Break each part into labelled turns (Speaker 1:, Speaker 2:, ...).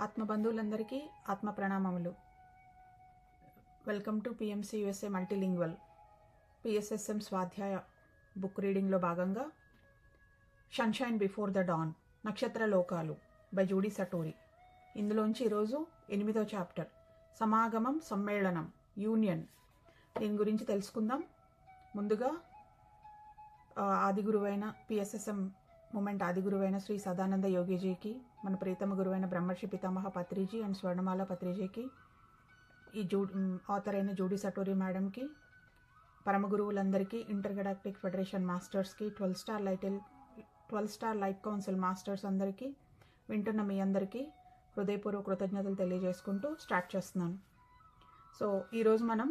Speaker 1: ఆత్మబంధువులందరికీ ఆత్మ ప్రణామములు. Welcome to PMC USA multilingual PSSM స్వాధ్యాయ బుక్ రీడింగ్లో భాగంగా సన్షైన్ బిఫోర్ ద డాన్, నక్షత్ర లోకాలు బై జూడీ సటోరి. ఇందులోంచి ఈరోజు 8వ చాప్టర్ సమాగమం, సమ్మేళనం, యూనియన్. దీని గురించి తెలుసుకుందాం. ముందుగా ఆది గురువైన పిఎస్ఎస్ఎం మూమెంట్ ఆది గురువైన శ్రీ సదానంద యోగిజీకి, మన ప్రీతమ గురువైన బ్రహ్మర్షి పితామహ పత్రిజీ అండ్ స్వర్ణమాల పత్రిజీకి, ఈ ఆథర్ అయిన జూడీ సటోరి మేడంకి, పరమ గురువులందరికీ, ఇంటర్ గెలాక్టిక్ ఫెడరేషన్ మాస్టర్స్కి, 12 స్టార్ లైట్ కౌన్సిల్ మాస్టర్స్ అందరికీ, వింటున్న మీ అందరికీ హృదయపూర్వక కృతజ్ఞతలు తెలియజేసుకుంటూ స్టార్ట్ చేస్తున్నాను. సో ఈరోజు మనం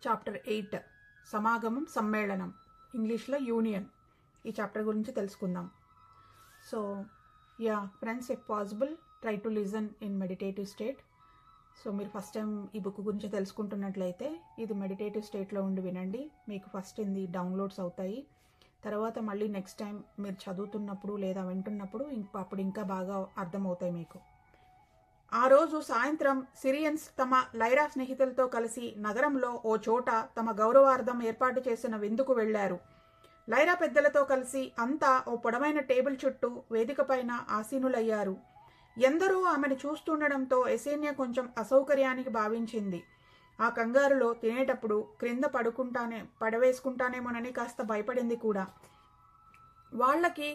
Speaker 1: చాప్టర్ 8 సమాగమం, సమ్మేళనం, ఇంగ్లీష్లో యూనియన్, ఈ చాప్టర్ గురించి తెలుసుకుందాం. So friends, if possible try to listen in meditative state. So మీరు ఫస్ట్ టైం ఈ బుక్ గురించి తెలుసుకుంటున్నట్లయితే ఇది మెడిటేటివ్ స్టేట్లో ఉండి వినండి. మీకు ఫస్ట్ ఇది డౌన్లోడ్స్ అవుతాయి. తర్వాత మళ్ళీ నెక్స్ట్ టైం మీరు చదువుతున్నప్పుడు లేదా వింటున్నప్పుడు అప్పుడు ఇంకా బాగా అర్థమవుతాయి మీకు. ఆ రోజు సాయంత్రం సిరియన్స్ తమ లైరా స్నేహితులతో కలిసి నగరంలో ఓ చోట తమ గౌరవార్థం ఏర్పాటు చేసిన విందుకు వెళ్లారు. లైరా పెద్దలతో కలిసి అంతా ఓ పొడవైన టేబుల్ చుట్టూ వేదిక పైన ఆసీనులయ్యారు. ఎందరో ఆమెను చూస్తుండడంతో ఎసేన్యా కొంచెం అసౌకర్యానికి భావించింది. ఆ కంగారులో తినేటప్పుడు క్రింద పడవేసుకుంటానేమోనని కాస్త భయపడింది కూడా. వాళ్లకి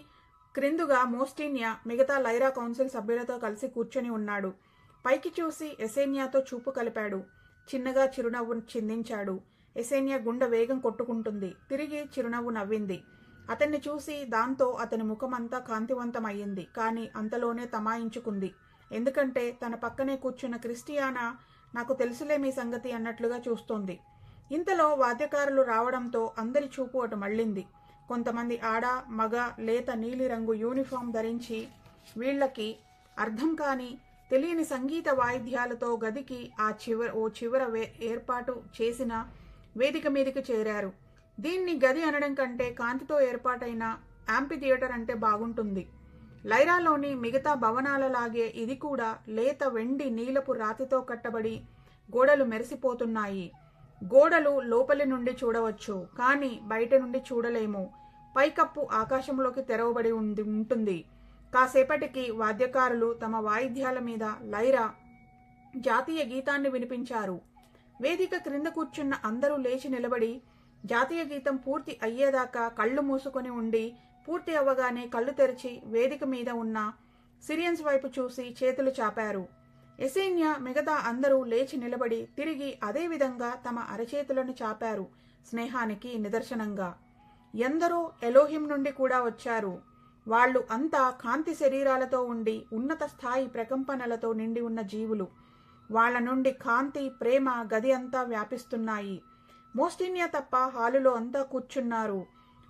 Speaker 1: క్రిందుగా మోస్టీనియా మిగతా లైరా కౌన్సిల్ సభ్యులతో కలిసి కూర్చొని ఉన్నాడు. పైకి చూసి ఎసేన్యాతో చూపు కలిపాడు. చిన్నగా చిరునవ్వు చిందించాడు. ఎసేన్యా గుండె వేగం కొట్టుకుంటుంది. తిరిగి చిరునవ్వు నవ్వింది. అతన్ని చూసి దాంతో అతని ముఖమంతా కాంతివంతమయ్యింది. కానీ అంతలోనే తమాయించుకుంది. ఎందుకంటే తన పక్కనే కూర్చున్న క్రిస్టియానా నాకు తెలుసులే మీ సంగతి అన్నట్లుగా చూస్తోంది. ఇంతలో వాద్యకారులు రావడంతో అందరి చూపు అటు మళ్ళింది. కొంతమంది ఆడ మగ లేత నీలిరంగు యూనిఫామ్ ధరించి వీళ్లకి అర్థం కాని తెలియని సంగీత వాయిద్యాలతో గదికి ఓ చివర ఏర్పాటు చేసిన వేదిక మీదకి చేరారు. దీన్ని గది అనడం కంటే కాంతితో ఏర్పాటైన యాంపీ థియేటర్ అంటే బాగుంటుంది. లైరాలోని మిగతా భవనాలలాగే ఇది కూడా లేత వెండి నీలపు రాతితో కట్టబడి గోడలు మెరిసిపోతున్నాయి. గోడలు లోపలి నుండి చూడవచ్చు, కానీ బయట నుండి చూడలేము. పైకప్పు ఆకాశంలోకి తెరవబడి ఉంటుంది. కాసేపటికి వాద్యకారులు తమ వాయిద్యాల మీద లైరా జాతీయ గీతాన్ని వినిపించారు. వేదిక క్రింద కూర్చున్న అందరూ లేచి నిలబడి జాతీయ గీతం పూర్తి అయ్యేదాకా కళ్ళు మూసుకొని ఉండి, పూర్తి అవ్వగానే కళ్ళు తెరిచి వేదిక మీద ఉన్న సిరియన్స్ వైపు చూసి చేతులు చాపారు. ఎసేన్యా మిగతా అందరూ లేచి నిలబడి తిరిగి అదే విధంగా తమ అరచేతులను చాపారు, స్నేహానికి నిదర్శనంగా. ఎందరో ఎలోహిం నుండి కూడా వచ్చారు. వాళ్ళు అంతా కాంతి శరీరాలతో ఉండి ఉన్నత స్థాయి ప్రకంపనలతో నిండి ఉన్న జీవులు. వాళ్ల నుండి కాంతి, ప్రేమ గది అంతా వ్యాపిస్తున్నాయి. మోస్టీనియా తప్ప హాలులో అంతా కూర్చున్నారు.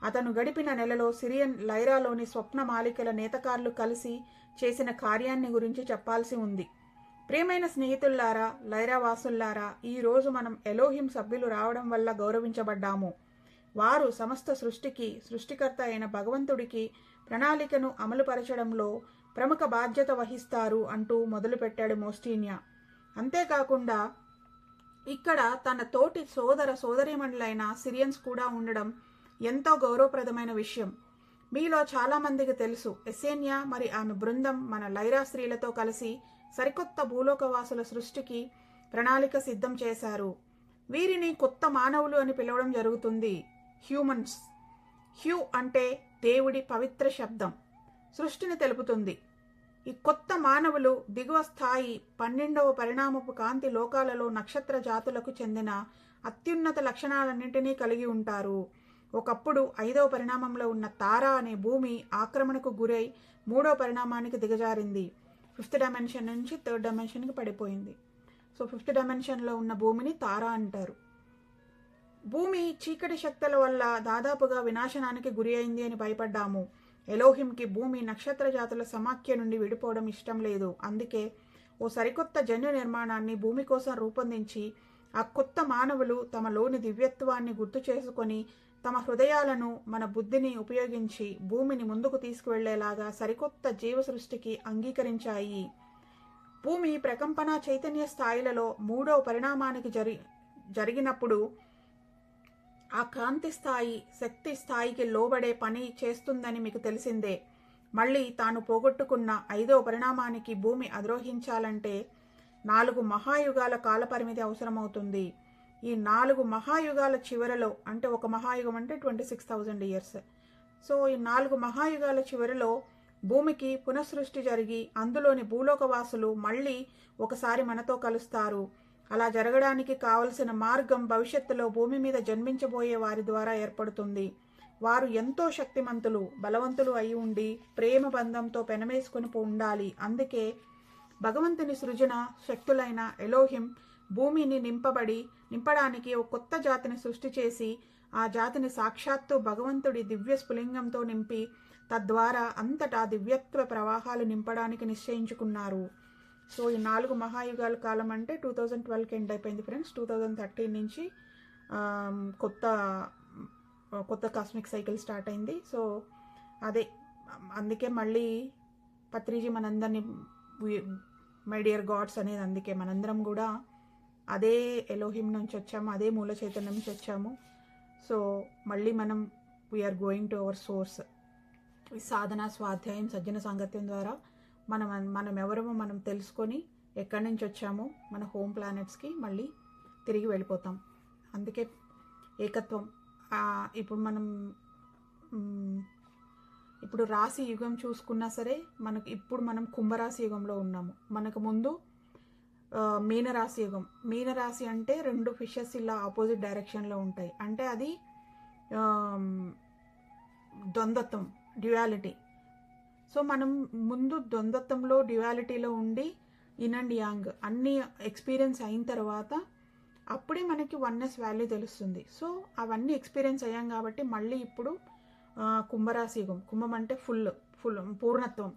Speaker 1: అతను గడిపిన నెలలో సిరియన్ లైరాలోని స్వప్న మాలికల నేతకారులు కలిసి చేసిన కార్యాన్ని గురించి చెప్పాల్సి ఉంది. ప్రియమైన స్నేహితుల్లారా, లైరా వాసుల్లారా, ఈ రోజు మనం ఎలోహిం సభ్యులు రావడం వల్ల గౌరవించబడ్డాము. వారు సమస్త సృష్టికి సృష్టికర్త అయిన భగవంతుడికి ప్రణాళికను అమలుపరచడంలో ప్రముఖ బాధ్యత వహిస్తారు అంటూ మొదలుపెట్టాడు మోస్టీనియా. అంతేకాకుండా ఇక్కడ తన తోటి సోదరీమణులైన సిరియన్స్ కూడా ఉండడం ఎంతో గౌరవప్రదమైన విషయం. మీలో చాలా మందికి తెలుసు, ఎసేన్యా మరి ఆమె బృందం మన లైరా స్త్రీలతో కలిసి సరికొత్త భూలోకవాసుల సృష్టికి ప్రణాళిక సిద్ధం చేశారు. వీరిని కొత్త మానవులు అని పిలవడం జరుగుతుంది, హ్యూమన్స్. హ్యూ అంటే దేవుడి పవిత్ర శబ్దం, సృష్టిని తెలుపుతుంది. ఈ కొత్త మానవులు దిగువ స్థాయి 12వ పరిణామపు కాంతి లోకాలలో నక్షత్ర జాతులకు చెందిన అత్యున్నత లక్షణాలన్నింటినీ కలిగి ఉంటారు. ఒకప్పుడు 5వ పరిణామంలో ఉన్న తారా అనే భూమి ఆక్రమణకు గురై 3వ పరిణామానికి దిగజారింది. 5th డైమెన్షన్ నుంచి 3rd డైమెన్షన్కి పడిపోయింది. సో 5th డైమెన్షన్లో ఉన్న భూమిని తారా అంటారు. భూమి చీకటి శక్తుల వల్ల దాదాపుగా వినాశనానికి గురి అయింది అని భయపడ్డాము. ఎలోహింకి భూమి నక్షత్ర జాతుల సమాఖ్య నుండి విడిపోవడం ఇష్టం లేదు. అందుకే ఓ సరికొత్త జన్యు నిర్మాణాన్ని భూమి కోసం రూపొందించి ఆ కొత్త మానవులు తమలోని దివ్యత్వాన్ని గుర్తు చేసుకొని తమ హృదయాలను, మన బుద్ధిని ఉపయోగించి భూమిని ముందుకు తీసుకువెళ్లేలాగా సరికొత్త జీవ సృష్టికి అంగీకరించాయి. భూమి ప్రకంపన చైతన్య స్థాయిలలో 3వ పరిణామానికి జరిగినప్పుడు ఆ కాంతి స్థాయి శక్తి స్థాయికి లోబడే పని చేస్తుందని మీకు తెలిసిందే. మళ్ళీ తాను పోగొట్టుకున్న 5వ పరిణామానికి భూమి అధిరోహించాలంటే 4 మహాయుగాల కాలపరిమితి అవసరమవుతుంది. ఈ 4 మహాయుగాల చివరలో, అంటే ఒక మహాయుగం అంటే 26,000 ఇయర్స్. సో ఈ 4 మహాయుగాల చివరిలో భూమికి పునఃసృష్టి జరిగి అందులోని భూలోకవాసులు మళ్ళీ ఒకసారి మనతో కలుస్తారు. అలా జరగడానికి కావలసిన మార్గం భవిష్యత్తులో భూమి మీద జన్మించబోయే వారి ద్వారా ఏర్పడుతుంది. వారు ఎంతో శక్తిమంతులు, బలవంతులు అయి ఉండి ప్రేమ బంధంతో పెనమేసుకుని ఉండాలి. అందుకే భగవంతుని సృజన శక్తులైన ఎలోహిం భూమిని నింపడానికి ఒక కొత్త జాతిని సృష్టి చేసి ఆ జాతిని సాక్షాత్తు భగవంతుడి దివ్య స్ఫులింగంతో నింపి తద్వారా అంతటా దివ్యత్వ ప్రవాహాలు నింపడానికి నిశ్చయించుకున్నారు. సో ఈ 4 మహాయుగాల కాలం అంటే 2012కి ఎండ్ అయిపోయింది ఫ్రెండ్స్. 2013 నుంచి కొత్త కాస్మిక్ సైకిల్ స్టార్ట్ అయింది. సో అదే అందుకే మళ్ళీ పత్రిజీ మనందరినీ మై డియర్ గాడ్స్ అనేది అందుకే మనందరం కూడా అదే ఎలోహిం నుంచి వచ్చాము, అదే మూల చైతన్యం నుంచి వచ్చాము. సో మళ్ళీ మనం we are going to our source. ఈ సాధన, స్వాధ్యాయం, సజ్జన సాంగత్యం ద్వారా మనం ఎవరమో మనం తెలుసుకొని ఎక్కడి నుంచి వచ్చామో మన హోమ్ ప్లానెట్స్కి మళ్ళీ తిరిగి వెళ్ళిపోతాం. అందుకే ఏకత్వం. ఇప్పుడు రాశి యుగం చూసుకున్నా సరే ఇప్పుడు మనం కుంభరాశి యుగంలో ఉన్నాము. మనకు ముందు మీనరాశి యుగం. మీనరాశి అంటే 2 ఫిషెస్ ఇలా ఆపోజిట్ డైరెక్షన్లో ఉంటాయి. అంటే అది ద్వంద్వత్వం, డ్యుయాలిటీ. సో మనం ముందు ద్వంద్వత్వంలో, డ్యుయాలిటీలో ఉండి ఇన్ అండ్ యాంగ్ అన్నీ ఎక్స్పీరియన్స్ అయిన తర్వాత అప్పుడే మనకి వన్నెస్ వాల్యూ తెలుస్తుంది. సో అవన్నీ ఎక్స్పీరియన్స్ అయ్యాం కాబట్టి మళ్ళీ ఇప్పుడు కుంభరాశి యుగం. కుంభం అంటే ఫుల్ పూర్ణత్వం.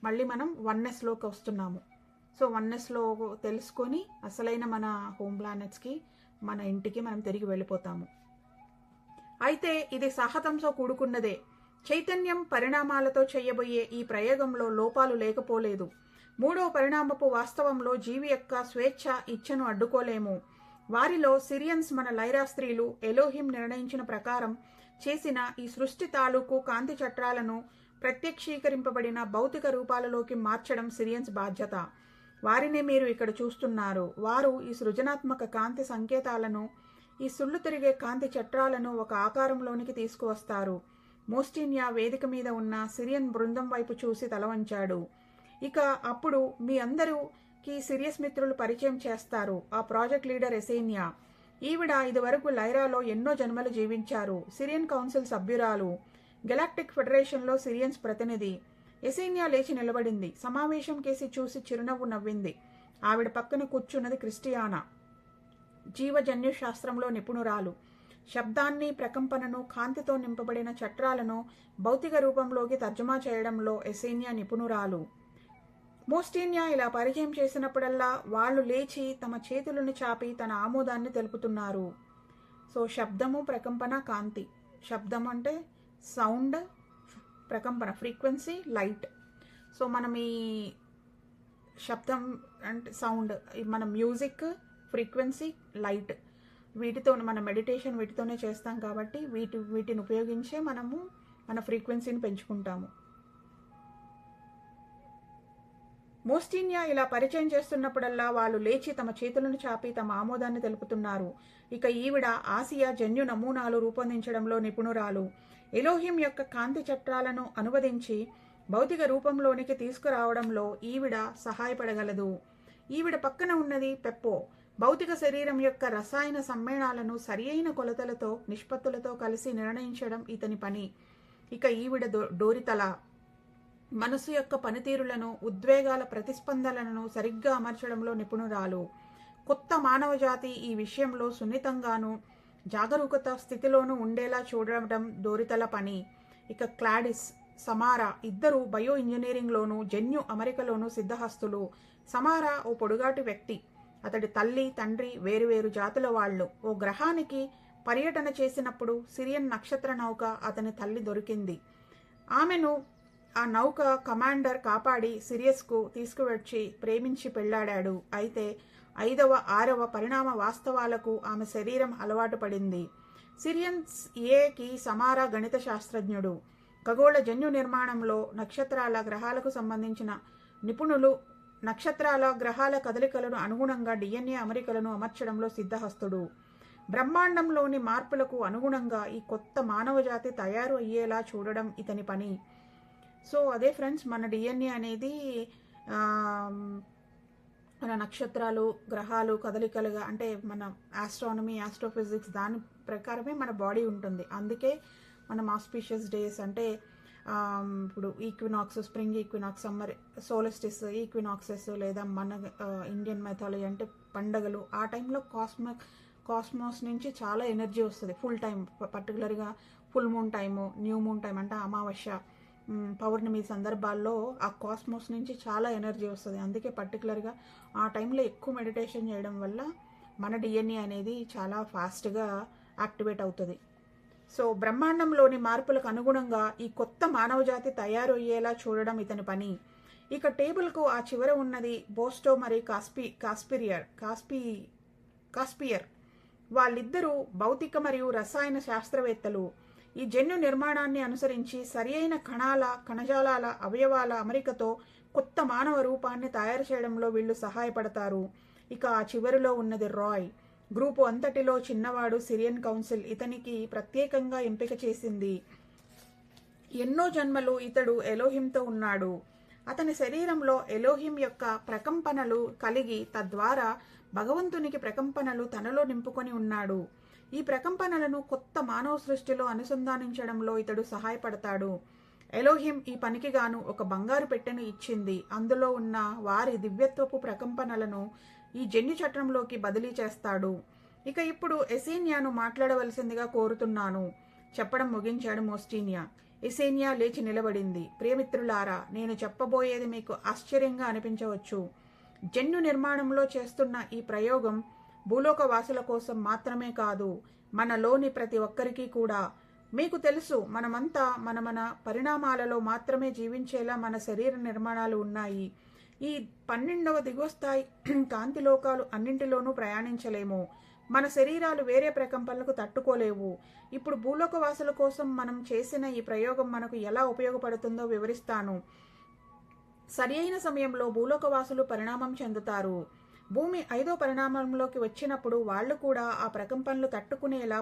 Speaker 1: మళ్ళీ మనం వన్నెస్లోకి వస్తున్నాము. సో వన్నెస్లో తెలుసుకొని అసలైన మన హోమ్ ప్లానెట్స్కి, మన ఇంటికి మనం తిరిగి వెళ్ళిపోతాము. అయితే ఇది సాహసంతో కూడుకున్నదే. చైతన్యం పరిణామాలతో చేయబోయే ఈ ప్రయోగంలో లోపాలు లేకపోలేదు. 3వ పరిణామపు వాస్తవంలో జీవి యొక్క స్వేచ్ఛ, ఇచ్ఛను అడ్డుకోలేము. వారిలో సిరియన్స్ మన లైరా స్త్రీలు ఎలోహిం నిర్ణయించిన ప్రకారం చేసిన ఈ సృష్టి తాలూకు కాంతి చట్రాలను ప్రత్యక్షీకరింపబడిన భౌతిక రూపాలలోకి మార్చడం సిరియన్స్ బాధ్యత. వారిని మీరు ఇక్కడ చూస్తున్నారు. వారు ఈ సృజనాత్మక కాంతి సంకేతాలను, ఈ సుళ్ళు తిరిగే కాంతి చట్రాలను ఒక ఆకారంలోనికి తీసుకువస్తారు. మోస్టీనియా వేదిక మీద ఉన్న సిరియన్ బృందం వైపు చూసి తలవంచాడు. ఇక అప్పుడు మీ అందరూకి సిరియస్ మిత్రులు పరిచయం చేస్తారు. ఆ ప్రాజెక్ట్ లీడర్ ఎసేనియా. ఈవిడ ఇదివరకు లైరాలో ఎన్నో జన్మలు జీవించారు. సిరియన్ కౌన్సిల్ సభ్యురాలు, గెలాక్టిక్ ఫెడరేషన్లో సిరియన్స్ ప్రతినిధి. ఎసేనియా లేచి నిలబడింది. సమావేశం కేసి చూసి చిరునవ్వు నవ్వింది. ఆవిడ పక్కన కూర్చున్నది క్రిస్టియానా, జీవజన్యు శాస్త్రంలో నిపుణురాలు. శబ్దాన్ని, ప్రకంపనను, కాంతితో నింపబడిన చట్రాలను భౌతిక రూపంలోకి తర్జుమా చేయడంలో ఎసేనియా నిపుణురాలు. మోస్టీనియా ఇలా పరిచయం చేసినప్పుడల్లా వాళ్ళు లేచి తమ చేతులను చాపి తన ఆమోదాన్ని తెలుపుతున్నారు. సో శబ్దము, ప్రకంపన, కాంతి. శబ్దం అంటే సౌండ్, ప్రకంపన ఫ్రీక్వెన్సీ, లైట్. సో మనం ఈ శబ్దం అంటే సౌండ్, మన మ్యూజిక్, ఫ్రీక్వెన్సీ, లైట్, వీటితో మన మెడిటేషన్ వీటితోనే చేస్తాం కాబట్టి వీటిని ఉపయోగించే మనము మన ఫ్రీక్వెన్సీని పెంచుకుంటాము. మోస్టీనియా ఇలా పరిచయం చేస్తున్నప్పుడల్లా వాళ్ళు లేచి తమ చేతులను చాపి తమ ఆమోదాన్ని తెలుపుతున్నారు. ఇక ఈవిడ ఆసియా జన్యు నమూనాలు రూపొందించడంలో నిపుణురాలు. ఎలోహిం యొక్క కాంతి చట్రాలను అనువదించి భౌతిక రూపంలోనికి తీసుకురావడంలో ఈవిడ సహాయపడగలదు. ఈవిడ పక్కన ఉన్నది పెప్పో. భౌతిక శరీరం యొక్క రసాయన సమ్మేళనాలను సరియైన కొలతలతో, నిష్పత్తులతో కలిసి నిర్ణయించడం ఇతని పని. ఇక ఈవిడ డోరితల. మనసు యొక్క పనితీరులను, ఉద్వేగాల ప్రతిస్పందనలను సరిగ్గా అమర్చడంలో నిపుణురాలు. కొత్త మానవజాతి ఈ విషయంలో సున్నితంగాను, జాగరూకత స్థితిలోనూ ఉండేలా చూడడం డోరితల పని. ఇక క్లాడిస్, సమారా ఇద్దరు బయో ఇంజనీరింగ్లోనూ జన్యు అమరికలోనూ సిద్ధహస్తులు. సమారా ఓ పొడుగాటి వ్యక్తి. అతడి తల్లి, తండ్రి వేరువేరు జాతుల వాళ్ళు. ఓ గ్రహానికి పర్యటన చేసినప్పుడు సిరియన్ నక్షత్ర నౌక అతని తల్లి దొరికింది. ఆమెను ఆ నౌక కమాండర్ కాపాడి సిరియస్కు తీసుకువచ్చి ప్రేమించి పెళ్లాడాడు. అయితే 5వ 6వ పరిణామ వాస్తవాలకు ఆమె శరీరం అలవాటు పడింది. సిరియన్స్ ఏకి సమారా గణిత శాస్త్రజ్ఞుడు. ఖగోళ జన్యు నిర్మాణంలో నక్షత్రాల గ్రహాలకు సంబంధించిన నిపుణులు. నక్షత్రాల గ్రహాల కదలికలను అనుగుణంగా డిఎన్ఏ అమరికలను అమర్చడంలో సిద్ధహస్తుడు. బ్రహ్మాండంలోని మార్పులకు అనుగుణంగా ఈ కొత్త మానవజాతి తయారు అయ్యేలా చూడడం ఇతని పని. సో అదే ఫ్రెండ్స్, మన డిఎన్ఏ అనేది మన నక్షత్రాలు గ్రహాలు కదలికలుగా, అంటే మన ఆస్ట్రానమీ ఆస్ట్రోఫిజిక్స్ దాని ప్రకారమే మన బాడీ ఉంటుంది. అందుకే మనం ఆస్పీషియస్ డేస్ అంటే ఇప్పుడు equinox, spring equinox, summer సోలస్టిస్, equinoxes, లేదా మన ఇండియన్ మెథాలజీ అంటే పండగలు, ఆ టైంలో కాస్మోస్ నుంచి చాలా ఎనర్జీ వస్తుంది. ఫుల్ టైం, పర్టికులర్గా full moon time, new moon time అంటే అమావాస్య, పౌర్ణమి సందర్భాల్లో ఆ కాస్మోస్ నుంచి చాలా ఎనర్జీ వస్తుంది. అందుకే పర్టికులర్గా ఆ టైంలో ఎక్కువ మెడిటేషన్ చేయడం వల్ల మన డిఎన్ఏ అనేది చాలా ఫాస్ట్గా యాక్టివేట్ అవుతుంది. సో బ్రహ్మాండంలోని మార్పులకు అనుగుణంగా ఈ కొత్త మానవజాతి తయారు అయ్యేలా చూడడం ఇతని పని. ఇక టేబుల్కు ఆ చివర ఉన్నది బోస్టో మరియు కాస్పియర్. వాళ్ళిద్దరూ భౌతిక మరియు రసాయన శాస్త్రవేత్తలు. ఈ జన్యు నిర్మాణాన్ని అనుసరించి సరి అయిన కణజాలాల అవయవాల అమరికతో కొత్త మానవ రూపాన్ని తయారు చేయడంలో వీళ్ళు సహాయపడతారు. ఇక ఆ చివరిలో ఉన్నది రాయ్. గ్రూపు అంతటిలో చిన్నవాడు. సిరియన్ కౌన్సిల్ ఇతనికి ప్రత్యేకంగా ఎంపిక చేసింది. ఎన్నో జన్మలు ఇతడు ఎలోహింతో ఉన్నాడు. అతని శరీరంలో ఎలోహిం యొక్క ప్రకంపనలు కలిగి తద్వారా భగవంతునికి ప్రకంపనలు తనలో నింపుకొని ఉన్నాడు. ఈ ప్రకంపనలను కొత్త మానవ సృష్టిలో అనుసంధానించడంలో ఇతడు సహాయపడతాడు. ఎలోహిం ఈ పనికి గాను ఒక బంగారు పెట్టెను ఇచ్చింది. అందులో ఉన్న వారి దివ్యత్వపు ప్రకంపనలను ఈ జన్యు చట్రంలోకి బదిలీ చేస్తాడు. ఇక ఇప్పుడు ఎసేనియాను మాట్లాడవలసిందిగా కోరుతున్నాను చెప్పడం ముగించాడు మోస్టీనియా. ఎసేనియా లేచి నిలబడింది. ప్రియమిత్రులారా, నేను చెప్పబోయేది మీకు ఆశ్చర్యంగా అనిపించవచ్చు. జన్యు నిర్మాణంలో చేస్తున్న ఈ ప్రయోగం భూలోక వాసుల కోసం మాత్రమే కాదు, మనలోని ప్రతి ఒక్కరికి కూడా. మీకు తెలుసు, మనమంతా మన పరిణామాలలో మాత్రమే జీవించేలా మన శరీర నిర్మాణాలు ఉన్నాయి. ఈ 12వ దిగువ స్థాయి కాంతి లోకాలు అన్నింటిలోనూ ప్రయాణించలేము. మన శరీరాలు వేరే ప్రకంపనలకు తట్టుకోలేవు. ఇప్పుడు భూలోక వాసుల కోసం మనం చేసిన ఈ ప్రయోగం మనకు ఎలా ఉపయోగపడుతుందో వివరిస్తాను. సరి అయిన సమయంలో భూలోక వాసులు పరిణామం చెందుతారు. భూమి 5వ పరిణామంలోకి వచ్చినప్పుడు వాళ్ళు కూడా ఆ ప్రకంపనలు తట్టుకునేలా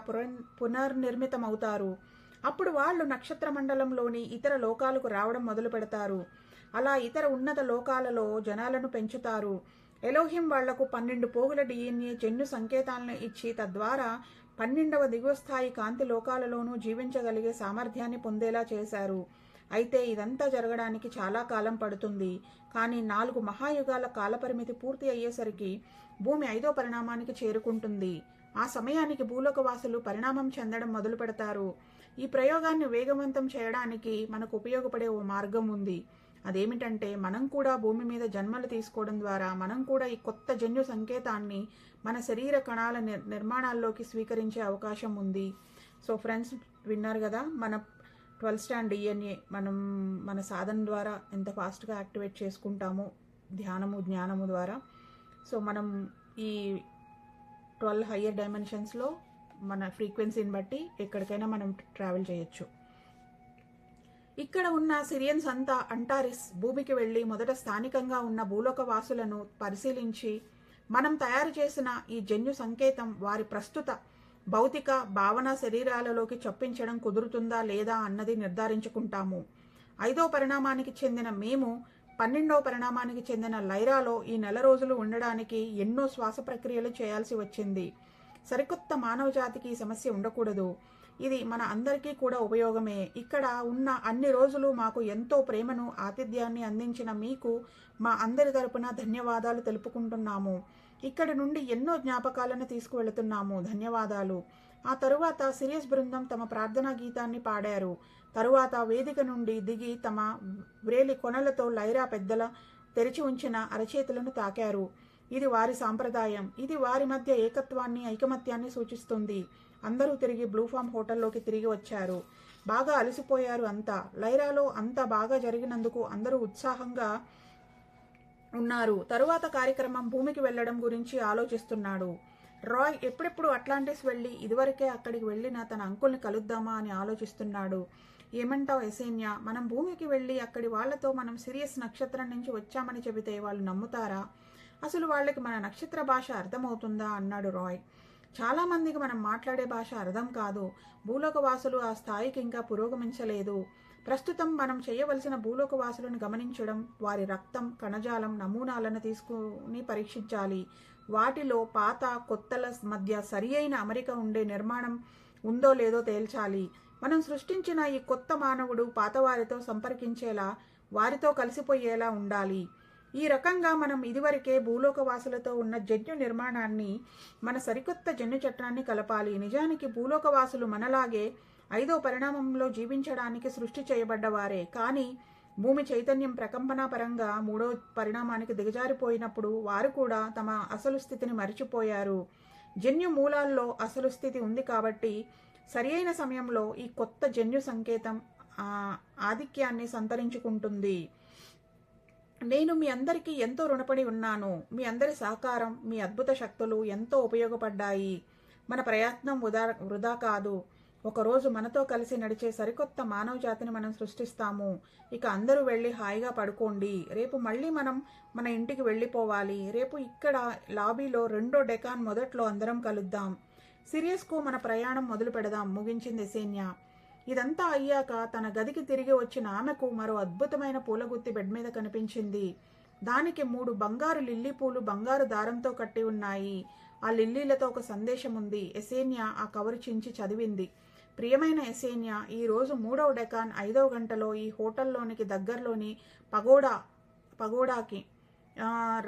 Speaker 1: పునర్నిర్మితమవుతారు. అప్పుడు వాళ్ళు నక్షత్ర మండలంలోని ఇతర లోకాలకు రావడం మొదలు పెడతారు. అలా ఇతర ఉన్నత లోకాలలో జనాలను పెంచుతారు. ఎలోహిం వాళ్లకు 12 పోగుల డిఎన్ఏ జన్యు సంకేతాలను ఇచ్చి తద్వారా 12వ దిగువ స్థాయి కాంతి లోకాలలోనూ జీవించగలిగే సామర్థ్యాన్ని పొందేలా చేశారు. అయితే ఇదంతా జరగడానికి చాలా కాలం పడుతుంది. కానీ 4 మహాయుగాల కాలపరిమితి పూర్తి అయ్యేసరికి భూమి 5వ పరిణామానికి చేరుకుంటుంది. ఆ సమయానికి భూలోక వాసులు పరిణామం చెందడం మొదలు పెడతారు. ఈ ప్రయోగాన్ని వేగవంతం చేయడానికి మనకు ఉపయోగపడే ఓ మార్గం ఉంది. అదేమిటంటే, మనం కూడా భూమి మీద జన్మలు తీసుకోవడం ద్వారా మనం కూడా ఈ కొత్త జన్యు సంకేతాన్ని మన శరీర కణాల నిర్మాణాల్లోకి స్వీకరించే అవకాశం ఉంది. సో ఫ్రెండ్స్, విన్నారు కదా, మన 12 స్టాండ్ డిఎన్ఏ మనం మన సాధన ద్వారా ఎంత ఫాస్ట్గా యాక్టివేట్ చేసుకుంటామో జ్ఞానము ద్వారా. సో మనం ఈ 12 హయ్యర్ డైమెన్షన్స్లో మన ఫ్రీక్వెన్సీని బట్టి ఎక్కడికైనా మనం ట్రావెల్ చేయొచ్చు. ఇక్కడ ఉన్న సిరియన్స్ అంతా అంటారిస్ భూమికి వెళ్లి మొదట స్థానికంగా ఉన్న భూలోక వాసులను పరిశీలించి మనం తయారు చేసిన ఈ జన్యు సంకేతం వారి ప్రస్తుత భౌతిక భావన శరీరాలలోకి చొప్పించడం కుదురుతుందా లేదా అన్నది నిర్ధారించుకుంటాము. 5వ పరిణామానికి చెందిన మేము 12వ పరిణామానికి చెందిన లైరాలో ఈ నెల రోజులు ఉండడానికి ఎన్నో శ్వాస ప్రక్రియలు చేయాల్సి వచ్చింది. సరికొత్త మానవ జాతికి ఈ సమస్య ఉండకూడదు. ఇది మన అందరికీ కూడా ఉపయోగమే. ఇక్కడ ఉన్న అన్ని రోజులు మాకు ఎంతో ప్రేమను ఆతిథ్యాన్ని అందించిన మీకు మా అందరి తరపున ధన్యవాదాలు తెలుపుకుంటున్నాము. ఇక్కడి నుండి ఎన్నో జ్ఞాపకాలను తీసుకువెళుతున్నాము. ధన్యవాదాలు. ఆ తరువాత సిరియస్ బృందం తమ ప్రార్థనా గీతాన్ని పాడారు. తరువాత వేదిక నుండి దిగి తమ వ్రేలి కొనలతో లైరా పెద్దల తెరిచి ఉంచిన అరచేతులను తాకారు. ఇది వారి సాంప్రదాయం. ఇది వారి మధ్య ఏకత్వాన్ని ఐకమత్యాన్ని సూచిస్తుంది. అందరూ తిరిగి బ్లూ ఫామ్ హోటల్లోకి తిరిగి వచ్చారు. బాగా అలసిపోయారు అంతా. లైరాలో అంత బాగా జరిగినందుకు అందరూ ఉత్సాహంగా ఉన్నారు. తరువాత కార్యక్రమం భూమికి వెళ్లడం గురించి ఆలోచిస్తున్నాడు. రాయ్ ఎప్పుడెప్పుడు అట్లాంటిస్ వెళ్ళి ఇదివరకే అక్కడికి వెళ్ళిన తన అంకుల్ని కలుద్దామా అని ఆలోచిస్తున్నాడు. ఏమంటావు ఎసేన్యా, మనం భూమికి వెళ్ళి అక్కడి వాళ్లతో మనం సిరియస్ నక్షత్రం నుంచి వచ్చామని చెబితే వాళ్ళు నమ్ముతారా? అసలు వాళ్ళకి మన నక్షత్ర భాష అర్థమవుతుందా అన్నాడు రాయ్. చాలా మందికి మనం మాట్లాడే భాష అర్థం కాదు. భూలోకవాసులు ఆ స్థాయికి ఇంకా పురోగమించలేదు. ప్రస్తుతం మనం చేయవలసిన భూలోకవాసులను గమనించడం, వారి రక్తం కణజాలం నమూనాలను తీసుకుని పరీక్షించాలి. వాటిలో పాత కొత్తల మధ్య సరి అయిన అమరిక ఉండే నిర్మాణం ఉందో లేదో తేల్చాలి. మనం సృష్టించిన ఈ కొత్త మానవుడు పాతవారితో సంపర్కించేలా, వారితో కలిసిపోయేలా ఉండాలి. ఈ రకంగా మనం ఇదివరకే భూలోకవాసులతో ఉన్న జన్యు నిర్మాణాన్ని మన సరికొత్త జన్యు చట్టాన్ని కలపాలి. నిజానికి భూలోకవాసులు మనలాగే 5వ పరిణామంలో జీవించడానికి సృష్టి చేయబడ్డవారే. కానీ భూమి చైతన్యం ప్రకంపన పరంగా 3వ పరిణామానికి దిగజారిపోయినప్పుడు వారు కూడా తమ అసలు స్థితిని మరిచిపోయారు. జన్యు మూలాల్లో అసలు స్థితి ఉంది కాబట్టి సరి అయిన సమయంలో ఈ కొత్త జన్యు సంకేతం ఆధిక్యాన్ని సంతరించుకుంటుంది. నేను మీ అందరికీ ఎంతో రుణపడి ఉన్నాను. మీ అందరి సహకారం, మీ అద్భుత శక్తులు ఎంతో ఉపయోగపడ్డాయి. మన ప్రయత్నం వృధా కాదు. ఒకరోజు మనతో కలిసి నడిచే సరికొత్త మానవ జాతిని మనం సృష్టిస్తాము. ఇక అందరూ వెళ్ళి హాయిగా పడుకోండి. రేపు మళ్ళీ మనం మన ఇంటికి వెళ్ళిపోవాలి. రేపు ఇక్కడ లాబీలో 2వ డెకాన్ మొదట్లో అందరం కలుద్దాం. సిరియస్కు మన ప్రయాణం మొదలు పెడదాం ముగించింది ఎసేన్యా. ఇదంతా అయ్యాక తన గదికి తిరిగి వచ్చిన ఆమెకు మరో అద్భుతమైన పూలగుత్తి బెడ్ మీద కనిపించింది. దానికి 3 బంగారు లిల్లీ పూలు బంగారు దారంతో కట్టి ఉన్నాయి. ఆ లిల్లీలతో ఒక సందేశం ఉంది. ఎసేన్యా ఆ కవరు చించి చదివింది. ప్రియమైన ఎసేన్యా, ఈరోజు 3వ డెకాన్ 5వ గంటలో ఈ హోటల్లోనికి దగ్గరలోని పగోడాకి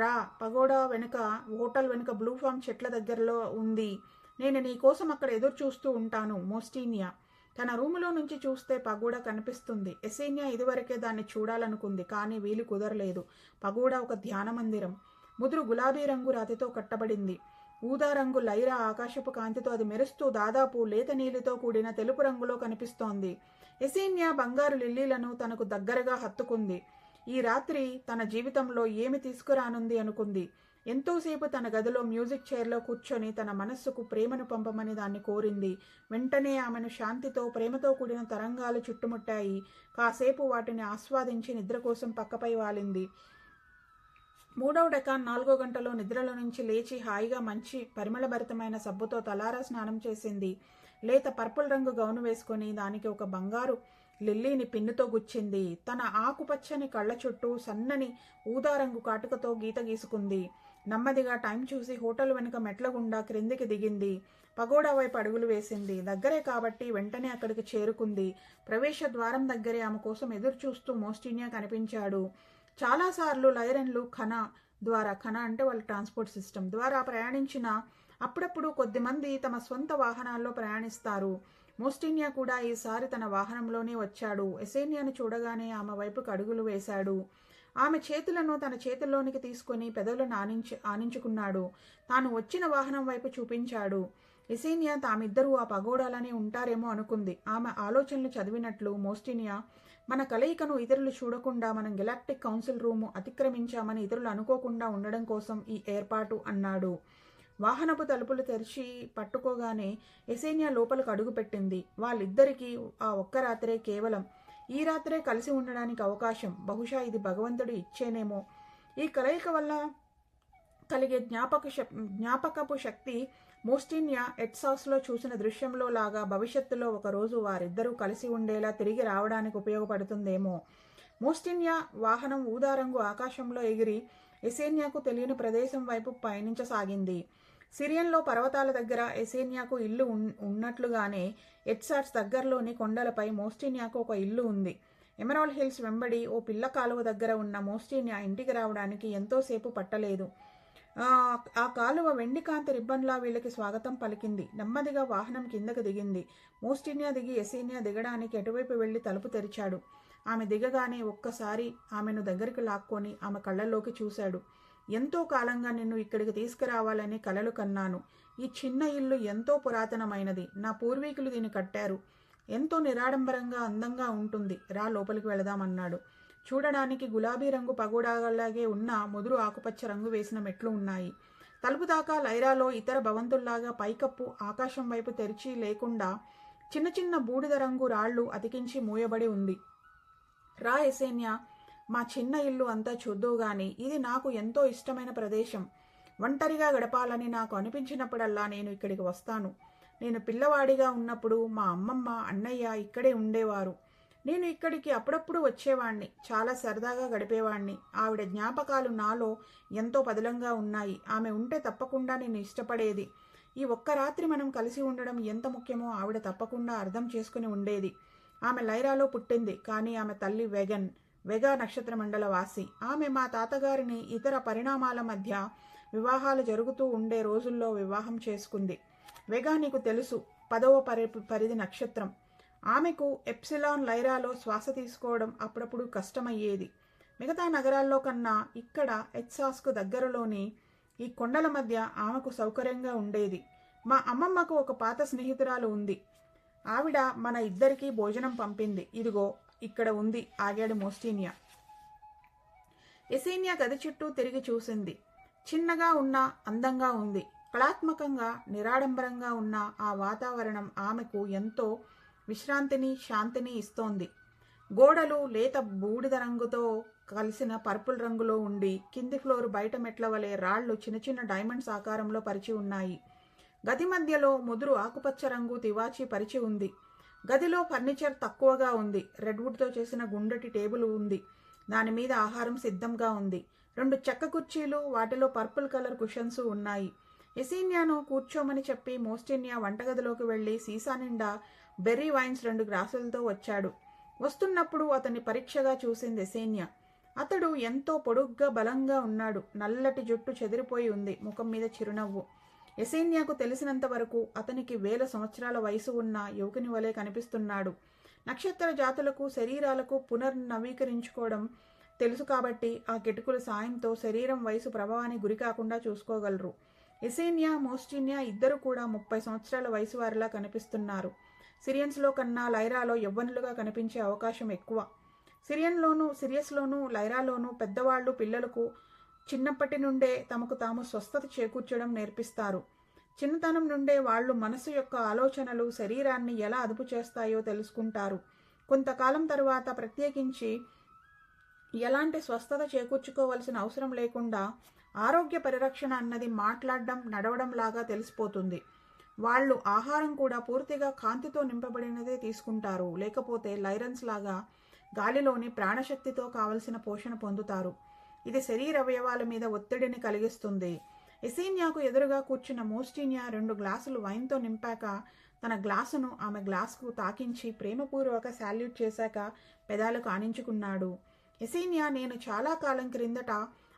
Speaker 1: రా. పగోడా వెనుక హోటల్ వెనుక బ్లూ ఫామ్ చెట్ల దగ్గరలో ఉంది. నేను నీ కోసం అక్కడ ఎదురు చూస్తూ ఉంటాను. మోస్టీనియా తన రూములో నుంచి చూస్తే పగోడా కనిపిస్తుంది. ఎసేన్యా ఇదివరకే దాన్ని చూడాలనుకుంది, కానీ వీలు కుదరలేదు. పగోడా ఒక ధ్యాన మందిరం. ముదురు గులాబీ రంగు రాతితో కట్టబడింది. ఊదా రంగు లైరా ఆకాశపు కాంతితో అది మెరుస్తూ దాదాపు లేత నీలితో కూడిన తెలుపు రంగులో కనిపిస్తోంది. ఎసేన్యా బంగారు లిల్లీలను తనకు దగ్గరగా హత్తుకుంది. ఈ రాత్రి తన జీవితంలో ఏమి తీసుకురానుంది అనుకుంది. ఎంతోసేపు తన గదిలో మ్యూజిక్ చైర్లో కూర్చొని తన మనస్సుకు ప్రేమను పంపమని దాన్ని కోరింది. వెంటనే ఆమెను శాంతితో ప్రేమతో కూడిన తరంగాలు చుట్టుముట్టాయి. కాసేపు వాటిని ఆస్వాదించి నిద్ర కోసం పక్కపై వాలింది. 3వ డెకాన్ 4వ గంటలో నిద్రలో నుంచి లేచి హాయిగా మంచి పరిమళభరితమైన సబ్బుతో తలారా స్నానం చేసింది. లేత పర్పుల్ రంగు గౌను వేసుకొని దానికి ఒక బంగారు లిల్లీని పిన్నుతో గుచ్చింది. తన ఆకుపచ్చని కళ్ళ చుట్టూ సన్నని ఊదారంగు కాటుకతో గీత గీసుకుంది. నెమ్మదిగా టైం చూసి హోటల్ వెనుక మెట్ల గుండా క్రిందికి దిగింది. పగోడా వైపు అడుగులు వేసింది. దగ్గరే కాబట్టి వెంటనే అక్కడికి చేరుకుంది. ప్రవేశ ద్వారం దగ్గరే ఆమె కోసం ఎదురు చూస్తూ మోస్టీనియా కనిపించాడు. చాలాసార్లు లైరన్లు ఖన అంటే వాళ్ళ ట్రాన్స్పోర్ట్ సిస్టమ్ ద్వారా ప్రయాణించిన అప్పుడప్పుడు కొద్దిమంది తమ సొంత వాహనాల్లో ప్రయాణిస్తారు. మోస్టీనియా కూడా ఈసారి తన వాహనంలోనే వచ్చాడు. ఎసేన్యాను చూడగానే ఆమె వైపుకు అడుగులు వేశాడు. ఆమె చేతులను తన చేతుల్లోనికి తీసుకుని పెదవులను ఆనించుకున్నాడు. తాను వచ్చిన వాహనం వైపు చూపించాడు. ఎసేన్యా తామిద్దరూ ఆ పగోడాలనే ఉంటారేమో అనుకుంది. ఆమె ఆలోచనలు చదివినట్లు మోస్టీనియా, మన కలయికను ఇతరులు చూడకుండా మనం గెలాక్టిక్ కౌన్సిల్ రూము అతిక్రమించామని ఇతరులు అనుకోకుండా ఉండడం కోసం ఈ ఏర్పాటు అన్నాడు. వాహనపు తలుపులు తెరిచి పట్టుకోగానే ఎసేన్యా లోపలికి అడుగుపెట్టింది. వాళ్ళిద్దరికీ ఆ ఒక్క రాత్రే, కేవలం ఈ రాత్రే కలిసి ఉండడానికి అవకాశం. బహుశా ఇది భగవంతుడు ఇచ్చేనేమో. ఈ కలయిక వల్ల కలిగే జ్ఞాపకపు శక్తి మోస్టీనియా ఎట్సాస్లో చూసిన దృశ్యంలో లాగా భవిష్యత్తులో ఒకరోజు వారిద్దరూ కలిసి ఉండేలా తిరిగి రావడానికి ఉపయోగపడుతుందేమో. మోస్టీనియా వాహనం ఊదారంగు ఆకాశంలో ఎగిరి ఎసేన్యాకు తెలియని ప్రదేశం వైపు పయనించసాగింది. సిరియన్లో పర్వతాల దగ్గర ఎసేన్యాకు ఇల్లు ఉన్నట్లుగానే ఎట్సాట్స్ దగ్గరలోని కొండలపై మోస్టీనియాకు ఒక ఇల్లు ఉంది. ఎమరాల్డ్ హిల్స్ వెంబడి ఓ పిల్ల కాలువ దగ్గర ఉన్న మోస్టీనియా ఇంటికి రావడానికి ఎంతోసేపు పట్టలేదు. ఆ కాలువ వెండి కాంతి రిబ్బన్లా వీళ్ళకి స్వాగతం పలికింది. నెమ్మదిగా వాహనం కిందకు దిగింది. మోస్టీనియా దిగి ఎసేన్యా దిగడానికి ఎటువైపు వెళ్లి తలుపు తెరిచాడు. ఆమె దిగగానే ఒక్కసారి ఆమెను దగ్గరికి లాక్కొని ఆమె కళ్ళల్లోకి చూశాడు. ఎంతో కాలంగా నిన్ను ఇక్కడికి తీసుకురావాలని కలలు కన్నాను. ఈ చిన్న ఇల్లు ఎంతో పురాతనమైనది. నా పూర్వీకులు దీన్ని కట్టారు. ఎంతో నిరాడంబరంగా అందంగా ఉంటుంది. రా లోపలికి వెళదామన్నాడు. చూడడానికి గులాబీ రంగు పగోడాలాగే ఉన్న ముదురు ఆకుపచ్చ రంగు వేసిన మెట్లు ఉన్నాయి. తలుపు దాకా లైరాలో ఇతర భవంతుల్లాగా పైకప్పు ఆకాశం వైపు తెరిచి లేకుండా చిన్న చిన్న బూడిద రంగు రాళ్లు అతికించి మూయబడి ఉంది. రా ఎసేన్యా, మా చిన్న ఇల్లు అంతా చూద్దువు గాని ఇది నాకు ఎంతో ఇష్టమైన ప్రదేశం. ఒంటరిగా గడపాలని నాకు అనిపించినప్పుడల్లా నేను ఇక్కడికి వస్తాను. నేను పిల్లవాడిగా ఉన్నప్పుడు మా అమ్మమ్మ, అన్నయ్య ఇక్కడే ఉండేవారు. నేను ఇక్కడికి అప్పుడప్పుడు వచ్చేవాణ్ణి. చాలా సరదాగా గడిపేవాణ్ణి. ఆవిడ జ్ఞాపకాలు నాలో ఎంతో పదిలంగా ఉన్నాయి. ఆమె ఉంటే తప్పకుండా నేను ఇష్టపడేది. ఈ ఒక్క రాత్రి మనం కలిసి ఉండడం ఎంత ముఖ్యమో ఆవిడ తప్పకుండా అర్థం చేసుకుని ఉండేది. ఆమె లైరాలో పుట్టింది. కానీ ఆమె తల్లి వెగా నక్షత్ర మండల వాసి. ఆమె మా తాతగారిని ఇతర పరిణామాల మధ్య వివాహాలు జరుగుతూ ఉండే రోజుల్లో వివాహం చేసుకుంది. వెగా నీకు తెలుసు, 10వ పరిధి నక్షత్రం. ఆమెకు ఎప్సిలాన్ లైరాలో శ్వాస తీసుకోవడం అప్పుడప్పుడు కష్టమయ్యేది. మిగతా నగరాల్లో కన్నా ఇక్కడ ఎక్సాస్కు దగ్గరలోని ఈ కొండల మధ్య ఆమెకు సౌకర్యంగా ఉండేది. మా అమ్మమ్మకు ఒక పాత స్నేహితురాలు ఉంది. ఆవిడ మన ఇద్దరికీ భోజనం పంపింది. ఇదిగో ఇక్కడ ఉంది ఆగాడు మోస్టీనియా. ఎసేన్యా గది చుట్టూ తిరిగి చూసింది. చిన్నగా ఉన్న అందంగా ఉంది. కళాత్మకంగా నిరాడంబరంగా ఉన్న ఆ వాతావరణం ఆమెకు ఎంతో విశ్రాంతిని, శాంతిని ఇస్తోంది. గోడలు లేత బూడిద రంగుతో కలిసిన పర్పుల్ రంగులో ఉండి కింది ఫ్లోర్ బయట మెట్ల వలె రాళ్లు చిన్న చిన్న డైమండ్స్ ఆకారంలో పరిచి ఉన్నాయి. గది మధ్యలో ముదురు ఆకుపచ్చ రంగు తివాచీ పరిచి ఉంది. గదిలో ఫర్నిచర్ తక్కువగా ఉంది. రెడ్వుడ్తో చేసిన గుండ్రటి టేబుల్ ఉంది. దానిమీద ఆహారం సిద్ధంగా ఉంది. 2 చెక్క కుర్చీలు, వాటిలో పర్పుల్ కలర్ కుషన్స్ ఉన్నాయి. ఎసేన్యాను కూర్చోమని చెప్పి మోస్టీనియా వంటగదిలోకి వెళ్లి సీసా నిండా బెర్రీ వైన్స్ 2 గ్లాసులతో వచ్చాడు. వస్తున్నప్పుడు అతన్ని పరీక్షగా చూసింది ఎసేన్యా. అతడు ఎంతో పొడుగ్గా బలంగా ఉన్నాడు. నల్లటి జుట్టు చెదిరిపోయి ఉంది. ముఖం మీద చిరునవ్వు. ఎసేన్యాకు తెలిసినంత వరకు అతనికి 1000 సంవత్సరాల వయసు ఉన్న యువకుని వలె కనిపిస్తున్నాడు. నక్షత్ర జాతులకు శరీరాలకు పునర్నవీకరించుకోవడం తెలుసు కాబట్టి ఆ కిటుకుల సాయంతో శరీరం వయసు ప్రభావానికి గురి కాకుండా చూసుకోగలరు. ఎసేన్యా, మోస్టీనియా ఇద్దరు కూడా 30 సంవత్సరాల వయసు వారిలా కనిపిస్తున్నారు. సిరియన్స్లో కన్నా లైరాలో యవ్వనులుగా కనిపించే అవకాశం ఎక్కువ. సిరియస్లోనూ లైరాలోనూ పెద్దవాళ్లు పిల్లలకు చిన్నప్పటి నుండే తమకు తాము స్వస్థత చేకూర్చడం నేర్పిస్తారు. చిన్నతనం నుండే వాళ్ళు మనసు యొక్క ఆలోచనలు శరీరాన్ని ఎలా అదుపు చేస్తాయో తెలుసుకుంటారు. కొంతకాలం తరువాత ప్రత్యేకించి ఎలాంటి స్వస్థత చేకూర్చుకోవలసిన అవసరం లేకుండా ఆరోగ్య పరిరక్షణ అన్నది మాట్లాడడం, నడవడం లాగా తెలిసిపోతుంది. వాళ్ళు ఆహారం కూడా పూర్తిగా కాంతితో నింపబడినదే తీసుకుంటారు. లేకపోతే లైరన్స్ లాగా గాలిలోని ప్రాణశక్తితో కావలసిన పోషణ పొందుతారు. ఇది శరీర అవయవాల మీద ఒత్తిడిని కలిగిస్తుంది. ఎసేన్యాకు ఎదురుగా కూర్చున్న మోస్టీనియా 2 గ్లాసులు వైన్తో నింపాక తన గ్లాసును ఆమె గ్లాసుకు తాకించి ప్రేమపూర్వక శాల్యూట్ చేశాక పెదాలకు ఆనించుకున్నాడు. ఎసేన్యా, నేను చాలా కాలం క్రిందట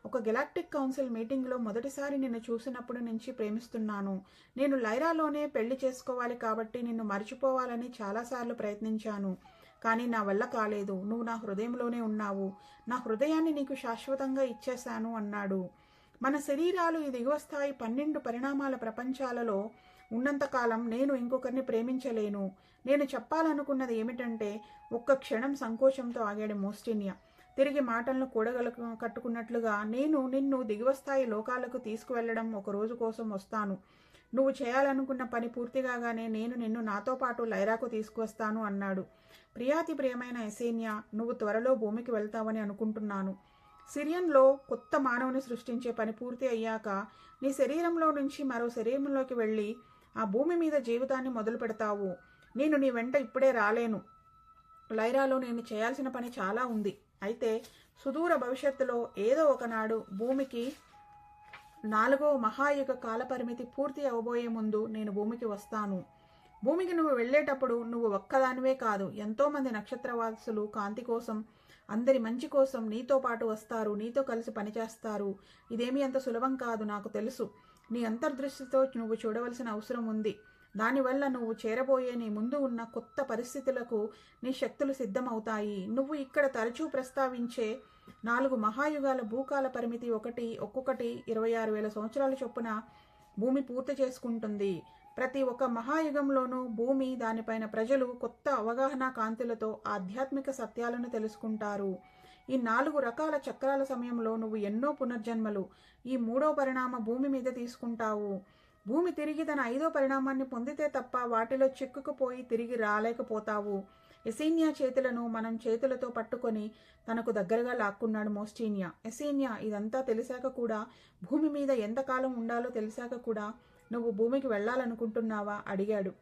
Speaker 1: ఒక గెలాక్టిక్ కౌన్సిల్ మీటింగ్లో మొదటిసారి నిన్ను చూసినప్పుడు నుంచి ప్రేమిస్తున్నాను. నేను లైరాలోనే పెళ్లి చేసుకోవాలి కాబట్టి నిన్ను మర్చిపోవాలని చాలాసార్లు ప్రయత్నించాను. కానీ నా వల్ల కాలేదు. నువ్వు నా హృదయంలోనే ఉన్నావు. నా హృదయాన్ని నీకు శాశ్వతంగా ఇచ్చేశాను అన్నాడు. మన శరీరాలు ఈ దిగువ స్థాయి 12 పరిణామాల ప్రపంచాలలో ఉన్నంతకాలం నేను ఇంకొకరిని ప్రేమించలేను. నేను చెప్పాలనుకున్నది ఏమిటంటే, ఒక్క క్షణం సంకోచంతో ఆగాడు మోస్టీనియా. తిరిగి మాటలను కట్టుకున్నట్లుగా, నేను నిన్ను దిగువ స్థాయి లోకాలకు తీసుకువెళ్లడం ఒక రోజు కోసం వస్తాను. నువ్వు చేయాలనుకున్న పని పూర్తిగానే నేను నిన్ను నాతో పాటు లైరాకు తీసుకువస్తాను అన్నాడు. ప్రియాతి ప్రియమైన ఎసేన్యా, నువ్వు త్వరలో భూమికి వెళ్తావని అనుకుంటున్నాను. సిరియన్లో కొత్త మానవుని సృష్టించే పని పూర్తి అయ్యాక నీ శరీరంలో నుంచి మరో శరీరంలోకి వెళ్ళి ఆ భూమి మీద జీవితాన్ని మొదలు పెడతావు. నేను నీ వెంట ఇప్పుడే రాలేను. లైరాలో నేను చేయాల్సిన పని చాలా ఉంది. అయితే సుదూర భవిష్యత్తులో ఏదో ఒకనాడు భూమికి 4వ మహాయుగ కాలపరిమితి పూర్తి అవబోయే ముందు నేను భూమికి వస్తాను. భూమికి నువ్వు వెళ్ళేటప్పుడు నువ్వు ఒక్కదానివే కాదు, ఎంతోమంది నక్షత్రవాసులు కాంతి కోసం, అందరి మంచి కోసం నీతో పాటు వస్తారు. నీతో కలిసి పనిచేస్తారు. ఇదేమీ అంత సులభం కాదు, నాకు తెలుసు. నీ అంతర్దృష్టితో నువ్వు చూడవలసిన అవసరం ఉంది. దానివల్ల నువ్వు చేరబోయే నీ ముందు ఉన్న కొత్త పరిస్థితులకు నీ శక్తులు సిద్ధమవుతాయి. నువ్వు ఇక్కడ తరచూ ప్రస్తావించే 4 మహాయుగాల భూకాల పరిమితి ఒక్కొక్కటి 26,000 సంవత్సరాల చొప్పున భూమి పూర్తి చేసుకుంటుంది. ప్రతి ఒక్క మహాయుగంలోనూ భూమి, దానిపైన ప్రజలు కొత్త అవగాహన కాంతులతో ఆధ్యాత్మిక సత్యాలను తెలుసుకుంటారు. ఈ 4 రకాల చక్రాల సమయంలో నువ్వు ఎన్నో పునర్జన్మలు ఈ 3వ పరిణామ భూమి మీద తీసుకుంటావు. భూమి తిరిగి తన 5వ పరిణామాన్ని పొందితే తప్ప వాటిలో చిక్కుకుపోయి తిరిగి రాలేకపోతావు. ఎసేనియా చేతులను మనం చేతులతో పట్టుకొని తనకు దగ్గరగా లాక్కున్నాడు మోస్టీనియా. ఎసేనియా, ఇదంతా తెలిసాక కూడా, భూమి మీద ఎంతకాలం ఉండాలో తెలిసాక కూడా నువ్వు భూమికి వెళ్ళాలనుకుంటున్నావా అడిగాడు.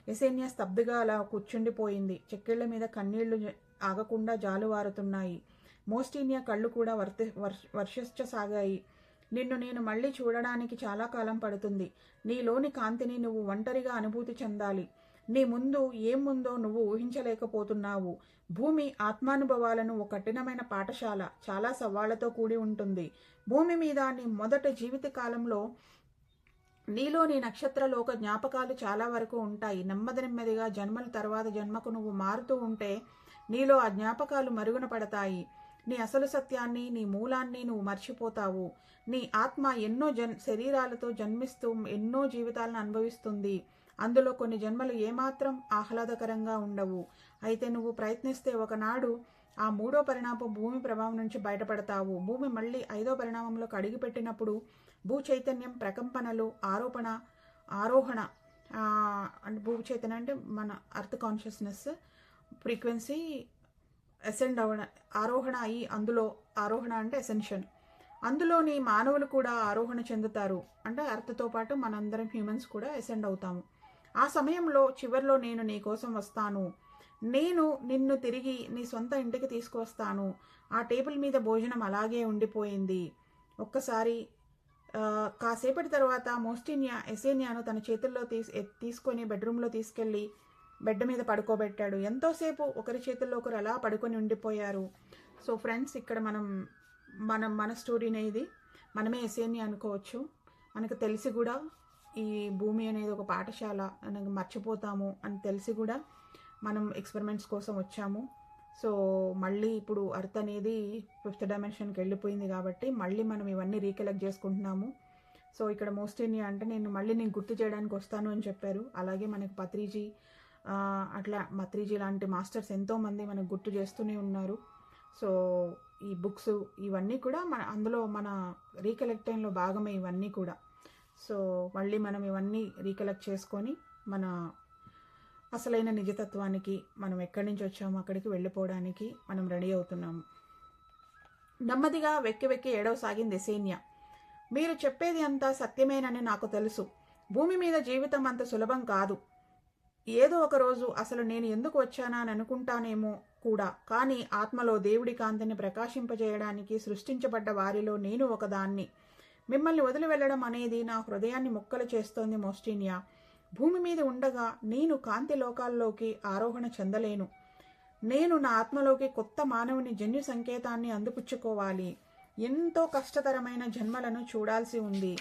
Speaker 1: ఎసేనియా స్తబ్దుగా అలా కూర్చుండిపోయింది. చెక్కిళ్ల మీద కన్నీళ్లు ఆగకుండా జాలువారుతున్నాయి. మోస్టీనియా కళ్ళు కూడా వర్షించసాగాయి. నిన్ను నేను మళ్ళీ చూడడానికి చాలా కాలం పడుతుంది. నీలోని కాంతిని నువ్వు ఒంటరిగా అనుభూతి చెందాలి. నీ ముందు ఏముందో నువ్వు ఊహించలేకపోతున్నావు. భూమి ఆత్మానుభవాలను ఒక కఠినమైన పాఠశాల, చాలా సవాళ్లతో కూడి ఉంటుంది. భూమి మీద నీ మొదట జీవిత కాలంలో నీలోని నక్షత్రలోక జ్ఞాపకాలు చాలా వరకు ఉంటాయి. నెమ్మదిగా జన్మల తర్వాత జన్మకు నువ్వు మారుతూ ఉంటే నీలో ఆ జ్ఞాపకాలు మరుగున పడతాయి. నీ అసలు సత్యాన్ని, నీ మూలాన్ని నువ్వు మర్చిపోతావు. నీ ఆత్మ ఎన్నో శరీరాలతో జన్మిస్తూ ఎన్నో జీవితాలను అనుభవిస్తుంది. అందులో కొన్ని జన్మలు ఏమాత్రం ఆహ్లాదకరంగా ఉండవు. అయితే నువ్వు ప్రయత్నిస్తే ఒకనాడు ఆ 3వ పరిణామం భూమి ప్రభావం నుంచి బయటపడతావు. భూమి మళ్ళీ 5వ పరిణామంలోకి అడుగుపెట్టినప్పుడు భూ చైతన్యం ప్రకంపనలు ఆరోహణ అంటే భూ చైతన్యం అంటే మన అర్త్ కాన్షియస్నెస్ ఫ్రీక్వెన్సీ అసెండ్ అవ్వడం, ఆరోహణ అయ్యి అందులో ఆరోహణ అంటే అసెన్షన్, అందులోని మానవులు కూడా ఆరోహణ చెందుతారు. అంటే అర్త్తో పాటు మనందరం హ్యూమన్స్ కూడా అసెండ్ అవుతాము. ఆ సమయంలో చివర్లో నేను నీ కోసం వస్తాను. నేను నిన్ను తిరిగి నీ సొంత ఇంటికి తీసుకువస్తాను. ఆ టేబుల్ మీద భోజనం అలాగే ఉండిపోయింది. ఒక్కసారి కాసేపటి తర్వాత మోస్టీనియా ఎసేనియాను తన చేతుల్లో తీసుకొని బెడ్రూమ్లో తీసుకెళ్ళి బెడ్ మీద పడుకోబెట్టాడు. ఎంతోసేపు ఒకరి చేతుల్లో ఒకరు అలా పడుకొని ఉండిపోయారు. సో ఫ్రెండ్స్, ఇక్కడ మన స్టోరీనే ఇది. మనమే ఎసేనియా అనుకోవచ్చు. మనకు తెలిసి కూడా ఈ భూమి అనేది ఒక పాఠశాల అని మర్చిపోతాము అని తెలిసి కూడా మనం ఎక్స్పెరిమెంట్స్ కోసం వచ్చాము. సో మళ్ళీ ఇప్పుడు అర్త్ అనేది 5th డైమెన్షన్కి వెళ్ళిపోయింది కాబట్టి మళ్ళీ మనం ఇవన్నీ రీకలెక్ట్ చేసుకుంటున్నాము. సో ఇక్కడ మోస్టీనియా అంటే నేను గుర్తు చేయడానికి వస్తాను అని చెప్పారు. అలాగే మనకి పత్రిజీ మత్రిజీ లాంటి మాస్టర్స్ ఎంతోమంది మనకు గుర్తు చేస్తూనే ఉన్నారు. సో ఈ బుక్స్ ఇవన్నీ కూడా అందులో మన రీకలెక్టింగ్లో భాగమే ఇవన్నీ కూడా. సో మళ్ళీ మనం ఇవన్నీ రీకలెక్ట్ చేసుకొని మన అసలైన నిజతత్వానికి, మనం ఎక్కడి నుంచి వచ్చామో అక్కడికి వెళ్ళిపోవడానికి మనం రెడీ అవుతున్నాము. నెమ్మదిగా వెక్కి ఏడవసాగింది ఎసేనియా. మీరు చెప్పేది అంతా సత్యమేనని నాకు తెలుసు. భూమి మీద జీవితం అంత సులభం కాదు. ఏదో ఒక రోజు అసలు నేను ఎందుకు వచ్చానా అని అనుకుంటానేమో కూడా. కానీ ఆత్మలో దేవుడి కాంతిని ప్రకాశింపజేయడానికి సృష్టించబడ్డ వారిలో నేను ఒకదాన్ని. మిమ్మల్ని వదిలి వెళ్ళడం అనేది నా హృదయాన్ని ముక్కలు చేస్తోంది మోస్టీనియా. భూమి మీద ఉండగా నేను కాంతి లోకాల్లోకి ఆరోహణ చెందలేను. నేను నా ఆత్మలోకి కొత్త మానవుని జన్యు సంకేతాన్ని అందిపుచ్చుకోవాలి. ఎంతో కష్టతరమైన జన్మలను చూడాల్సి ఉంది.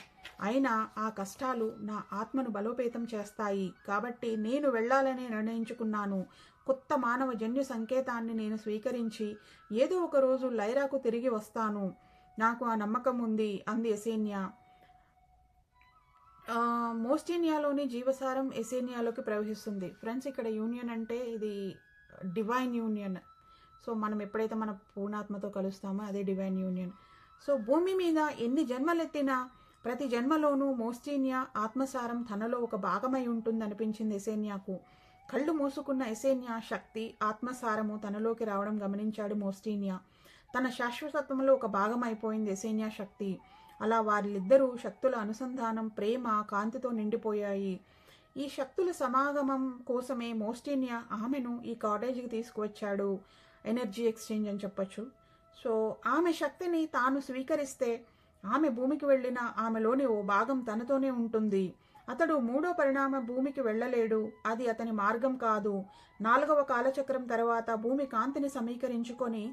Speaker 1: అయినా ఆ కష్టాలు నా ఆత్మను బలోపేతం చేస్తాయి. కాబట్టి నేను వెళ్ళాలని నిర్ణయించుకున్నాను. కొత్త మానవ జన్యు సంకేతాన్ని నేను స్వీకరించి ఏదో ఒక రోజు లైరాకు తిరిగి వస్తాను. నాకు ఆ నమ్మకం ఉంది అంది ఎసేనియా. మోస్టీనియాలోని జీవసారం ఎసేనియాలోకి ప్రవహిస్తుంది. ఫ్రెండ్స్, ఇక్కడ యూనియన్ అంటే ఇది డివైన్ యూనియన్. సో మనం ఎప్పుడైతే మన పూర్ణాత్మతో కలుస్తామో అదే డివైన్ యూనియన్. సో భూమి మీద ఎన్ని జన్మలెత్తినా ప్రతి జన్మలోనూ మోస్టీనియా ఆత్మసారం తనలో ఒక భాగమై ఉంటుంది అనిపించింది ఎసేనియాకు. కళ్ళు మూసుకున్న ఎసేనియా శక్తి, ఆత్మసారము తనలోకి రావడం గమనించాడు మోస్టీనియా. తన శాశ్వతత్వంలో ఒక భాగం అయిపోయింది ఎసేనియా శక్తి. అలా వారిద్దరూ శక్తుల అనుసంధానం, ప్రేమ, కాంతితో నిండిపోయాయి. ఈ శక్తుల సమాగమం కోసమే మోస్టీనియా ఆమెను ఈ కాటేజీకి తీసుకువచ్చాడు. ఎనర్జీ ఎక్స్చేంజ్ అని చెప్పచ్చు. సో ఆమె శక్తిని తాను స్వీకరిస్తే ఆమె భూమికి వెళ్ళిన ఆమెలోని ఓ భాగం తనతోనే ఉంటుంది. అతడు 3వ పరిణామ భూమికి వెళ్ళలేడు. అది అతని మార్గం కాదు. 4వ కాలచక్రం తర్వాత భూమి కాంతిని సమీకరించుకొని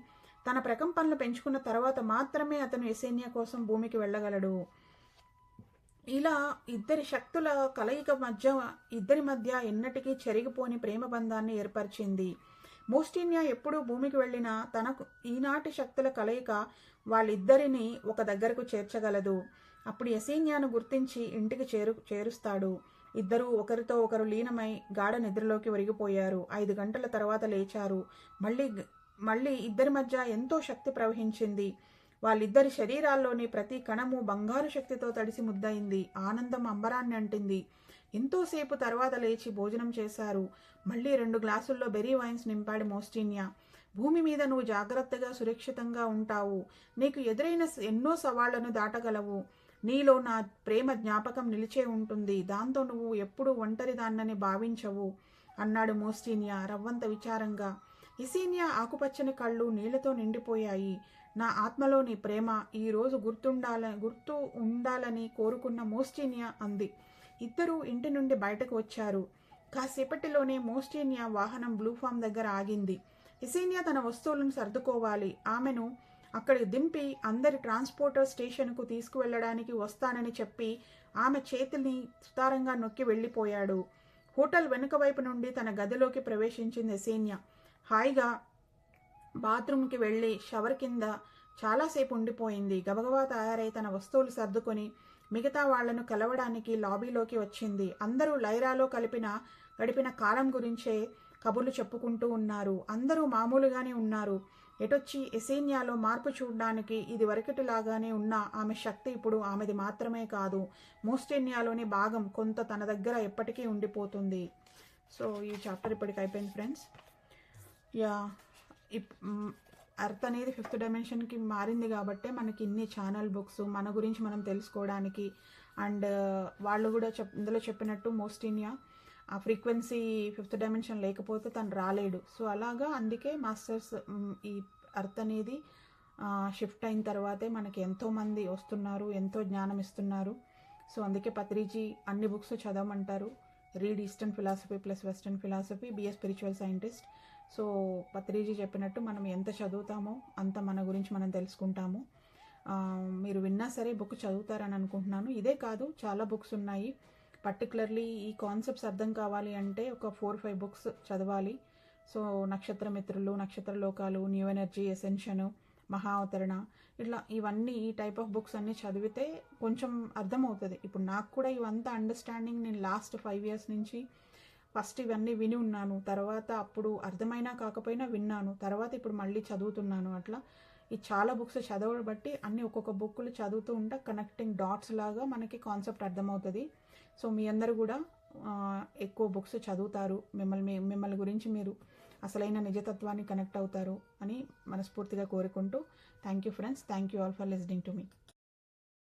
Speaker 1: తన ప్రకంపనలు పెంచుకున్న తర్వాత మాత్రమే అతను ఎసేనియా కోసం భూమికి వెళ్ళగలడు. ఇలా ఇద్దరి శక్తుల కలయిక ఇద్దరి మధ్య ఎన్నటికీ చెరిగిపోని ప్రేమ బంధాన్ని ఏర్పరిచింది. మోస్టీనియా ఎప్పుడూ భూమికి వెళ్ళినా తనకు ఈనాటి శక్తుల కలయిక వాళ్ళిద్దరిని ఒక దగ్గరకు చేర్చగలదు. అప్పుడు ఎసేనియాను గుర్తించి ఇంటికి చేరుస్తాడు. ఇద్దరూ ఒకరితో ఒకరు లీనమై గాఢ నిద్రలోకి ఒరిగిపోయారు. 5 గంటల తర్వాత లేచారు. మళ్ళీ ఇద్దరి మధ్య ఎంతో శక్తి ప్రవహించింది. వాళ్ళిద్దరి శరీరాల్లోని ప్రతి కణము బంగారు శక్తితో తడిసి ముద్దయింది. ఆనందం అంబరాన్ని అంటింది. ఎంతోసేపు తర్వాత లేచి భోజనం చేశారు. మళ్ళీ 2 గ్లాసుల్లో బెర్రీ వైన్స్ నింపాడు మోస్టీనియా. భూమి మీద నువ్వు జాగ్రత్తగా సురక్షితంగా ఉంటావు. నీకు ఎదురైన ఎన్నో సవాళ్లను దాటగలవు. నీలో నా ప్రేమ జ్ఞాపకం నిలిచే ఉంటుంది. దాంతో నువ్వు ఎప్పుడూ ఒంటరిదాన్నని భావించవు అన్నాడు మోస్టీనియా రవ్వంత విచారంగా. ఎసేనియా ఆకుపచ్చని కళ్ళు నీళ్లతో నిండిపోయాయి. నా ఆత్మలోని ప్రేమ ఈరోజు గుర్తు ఉండాలని కోరుకున్న మోస్టీనియా అంది. ఇద్దరూ ఇంటి నుండి బయటకు వచ్చారు. కాసేపటిలోనే మోస్టీనియా వాహనం బ్లూఫామ్ దగ్గర ఆగింది. ఎసేనియా తన వస్తువులను సర్దుకోవాలి. ఆమెను అక్కడికి దింపి అందరి ట్రాన్స్పోర్టర్ స్టేషన్కు తీసుకువెళ్లడానికి వస్తానని చెప్పి ఆమె చేతిని సుతారంగా నొక్కి వెళ్ళిపోయాడు. హోటల్ వెనుక వైపు నుండి తన గదిలోకి ప్రవేశించింది ఎసేనియా. హాయిగా బాత్రూమ్కి వెళ్ళి షవర్ కింద చాలాసేపు ఉండిపోయింది. గబగబా తయారై తన వస్తువులు సర్దుకొని మిగతా వాళ్లను కలవడానికి లాబీలోకి వచ్చింది. అందరూ లైరాలో గడిపిన కాలం గురించే కబుర్లు చెప్పుకుంటూ ఉన్నారు. అందరూ మామూలుగానే ఉన్నారు. ఎటొచ్చి ఎసేనియాలో మార్పు చూడడానికి ఇది వరకటిలాగానే ఉన్న ఆమె శక్తి ఇప్పుడు ఆమెది మాత్రమే కాదు, మోస్టేనియాలోని భాగం కొంత తన దగ్గర ఎప్పటికీ ఉండిపోతుంది. సో ఈ చాప్టర్ ఇప్పటికి అయిపోయింది ఫ్రెండ్స్. అర్త్ అనేది 5th డైమెన్షన్కి మారింది కాబట్టే మనకి ఇన్ని ఛానల్ బుక్స్ మన గురించి మనం తెలుసుకోవడానికి. అండ్ వాళ్ళు కూడా ఇందులో చెప్పినట్టు మోస్టీనియా ఆ ఫ్రీక్వెన్సీ 5th డైమెన్షన్ లేకపోతే తను రాలేడు. సో అలాగా అందుకే మాస్టర్స్ ఈ అర్త్ అనేది షిఫ్ట్ అయిన తర్వాతే మనకి ఎంతోమంది వస్తున్నారు, ఎంతో జ్ఞానం ఇస్తున్నారు. సో అందుకే పత్రిజీ అన్ని బుక్స్ చదవమంటారు. Read eastern philosophy plus western philosophy, be a spiritual scientist. So Patriji చెప్పినట్టు మనం ఎంత చదువుతామో అంత మన గురించి మనం తెలుసుకుంటాము. మీరు విన్నా సరే బుక్ చదువుతారని అనుకుంటున్నాను. ఇదే కాదు, చాలా బుక్స్ ఉన్నాయి. పర్టికులర్లీ ఈ కాన్సెప్ట్స్ అర్థం కావాలి అంటే ఒక 4-5 బుక్స్ చదవాలి. సో నక్షత్ర మిత్రులు, నక్షత్ర లోకాలు, న్యూ ఎనర్జీ, ఎసెన్షన్, మహా అవతరణ, ఇట్లా ఇవన్నీ ఈ టైప్ ఆఫ్ బుక్స్ అన్నీ చదివితే కొంచెం అర్థమవుతుంది. ఇప్పుడు నాకు కూడా ఇవంతా అండర్స్టాండింగ్ నేను లాస్ట్ 5 years నుంచి ఫస్ట్ ఇవన్నీ విని ఉన్నాను. తర్వాత అప్పుడు అర్థమైనా కాకపోయినా విన్నాను. తర్వాత ఇప్పుడు మళ్ళీ చదువుతున్నాను. అట్లా ఈ చాలా బుక్స్ చదవడం బట్టి అన్ని ఒక్కొక్క బుక్లు చదువుతూ ఉంటే కనెక్టింగ్ డాట్స్ లాగా మనకి కాన్సెప్ట్ అర్థమవుతుంది. సో మీ అందరూ కూడా ఎక్కువ బుక్స్ చదువుతారు. మిమ్మల్ని గురించి మీరు అసలైన నిజతత్వాన్ని కనెక్ట్ అవుతారు అని మనస్ఫూర్తిగా కోరుకుంటూ thank you friends. Thank you all for listening to me.